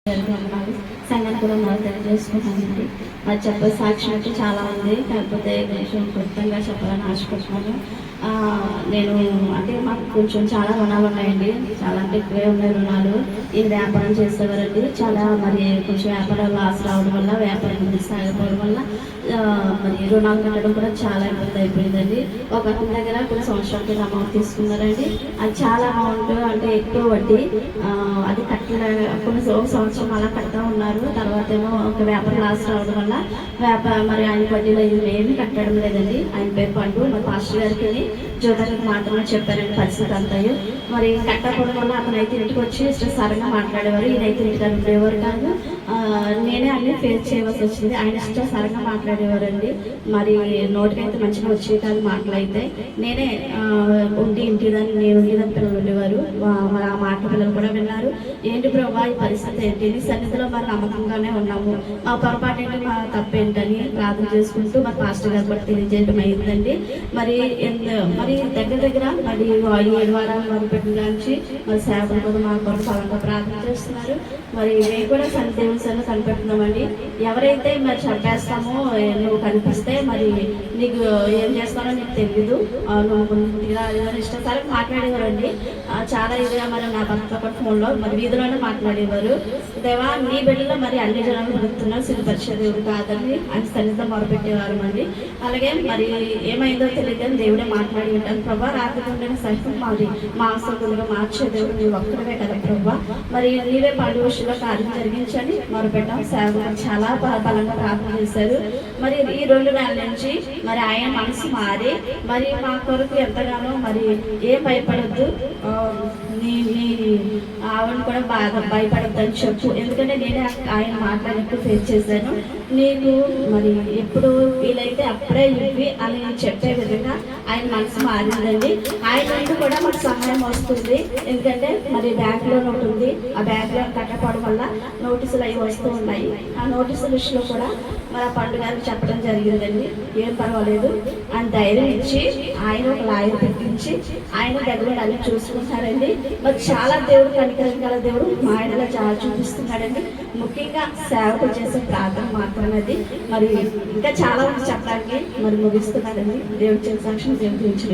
సంఘాన్ని కూడా మనం తెలియజేసుకుంటానండి. అది చెప్పే సాక్ష్యం అయితే చాలా ఉంది, కాకపోతే కొంచెం క్లుప్తంగా చెప్పాలని ఆశపడుతున్నాను. నేను అంటే మాకు కొంచెం చాలా రుణాలు ఉన్నాయండి, చాలా అంటే ఎక్కువే ఉన్నాయి రుణాలు. ఈ వ్యాపారం చేసేవారండి, చాలా మరి కొంచెం వ్యాపారం లాస్ రావడం వల్ల, వ్యాపారం ముందుకు సాగిపోవడం వల్ల మరి రుణాలు కట్టడం కూడా చాలా ఇబ్బంది అయిపోయిందండి. ఒక అతని దగ్గర కొన్ని సంవత్సరాల కింద అమౌంట్ తీసుకున్నారండి, అది చాలా అమౌంట్ అంటే ఎక్కువ వడ్డీ, అది కట్టలే కొన్ని సంవత్సరం అలా కడతా ఉన్నారు. తర్వాత ఏమో ఒక వ్యాపారం లాస్ రావడం వల్ల మరి ఆయన వడ్డీలో ఏమీ కట్టడం లేదండి. ఆయన పేరు పండు మరి పాస్టర్ గారికి జ్యోతికి మాత్రమే చెప్పారండి పరిస్థితి అంతాయో. మరి కట్టకపోవడం వల్ల అతను అయితే ఇంటికి వచ్చి ఇష్టసారంగా మాట్లాడేవారు, ఈయనైతే ఇంటికి ఉండేవారు కాదు. నేనే అన్ని ఫేస్ చేయవలసి వచ్చింది. ఆయన ఇష్టసారంగా మాట్లాడేవారండి, మరి నోటికైతే మంచిగా వచ్చే కాదు మాటలైతే. నేనే ఇంటిదాన్ని నేను ఉండేదాన్ని పిల్లలు ఉండేవారు, మరి ఆ మాట పిల్లలు కూడా విన్నారు. ఏంటి ప్రభావ ఈ పరిస్థితి ఏంటి, నీ సన్నిధిలో మరి నమ్మకంగానే ఉన్నాము, మా పొరపాటు ఏంటి, మా తప్పు ఏంటని ప్రార్థన చేసుకుంటూ మరి పాస్టర్ గారు కూడా తెలియజేయడం అయిందండి. మరి దగ్గర మరి 7 వారాలు మొదలు పెట్టిన నుంచి మరి సేవలు కూడా మా కొరకు బలంగా ప్రార్థన చేస్తున్నారు. మరి మేము కూడా దేవుని సన్నిధిలో కనిపెడుతున్నామండి. ఎవరైతే మరి చంపేస్తామో నువ్వు కనిపిస్తే మరి నీకు ఏం చేస్తానో నీకు తెలీదు, నువ్వు ముందుగా ఇష్టసారి మాట్లాడేవారండి. చాలా ఇదిగా మరి నా భర్త కూడా ఫోన్లో మరి వీధిలోనే మాట్లాడేవారు. దేవా నీ బిడ్డలో మరి అన్ని జనాలు బ్రతుకుతున్నారు, సిద్ధపరిచే దేవుడు కాదని ఆయన సన్నిధిలో మొదలుపెట్టేవారు అండి. అలాగే మరి ఏమైందో తెలియదు, దేవుడే మాట్లాడి ఉంటాను. ప్రభా రాత్రి ఉండే సైతం మాది మాంసకులుగా మార్చే దేవుడు నీవు ఒక్కడవే కదా ప్రభా, మరి నీవే పండు విషయంలో కార్యం జరిగించండి మొదలుపెట్టాం. సేవలు చాలా బలంగా ప్రార్థన చేశారు. మరి ఈ 2 నెలల నుంచి మరి ఆయన మనసు మారి మరి మా కొరకు ఎంతగానో మరి ఏం భయపడద్దు, నీ ఆవిడని కూడా బాగా భయపడద్దని చెప్పు, ఎందుకంటే నేనే ఆయన మాట్లాడినట్టు ఫేస్ చేశాను. నీకు మరి ఎప్పుడు వీలైతే అప్పుడే ఇవ్వి అని చెప్పే విధంగా ఆయన మనసు మారిందండి. ఆయన నుండి కూడా మాకు సహాయం వస్తుంది, ఎందుకంటే మరి బ్యాంక్ లోన్ ఒకటి ఉంది, ఆ బ్యాంక్ లోన్ కట్టకపోవడం వల్ల నోటీసులు అవి వస్తూ ఉన్నాయి. ఆ నోటీసుల విషయంలో కూడా మరి ఆ పండు గారికి చెప్పడం జరిగిందండి. ఏం పర్వాలేదు అని ధైర్యం ఇచ్చి ఆయన ఒక లాయర్ పెట్టించి ఆయన దగ్గర అన్ని చూసుకుంటారండి. మరి చాలా దేవుడు కనికరం గల దేవుడు మా ఆయనలో చాలా చూపిస్తున్నాడండి. ముఖ్యంగా సేవకు చేసే ప్రార్థన మాత్రమేది. మరి ఇంకా చాలా మంది చెప్పడానికి మరి ముగిస్తున్నాడండి. దేవుడు చేసే సాక్షి దేవుడు గురించి.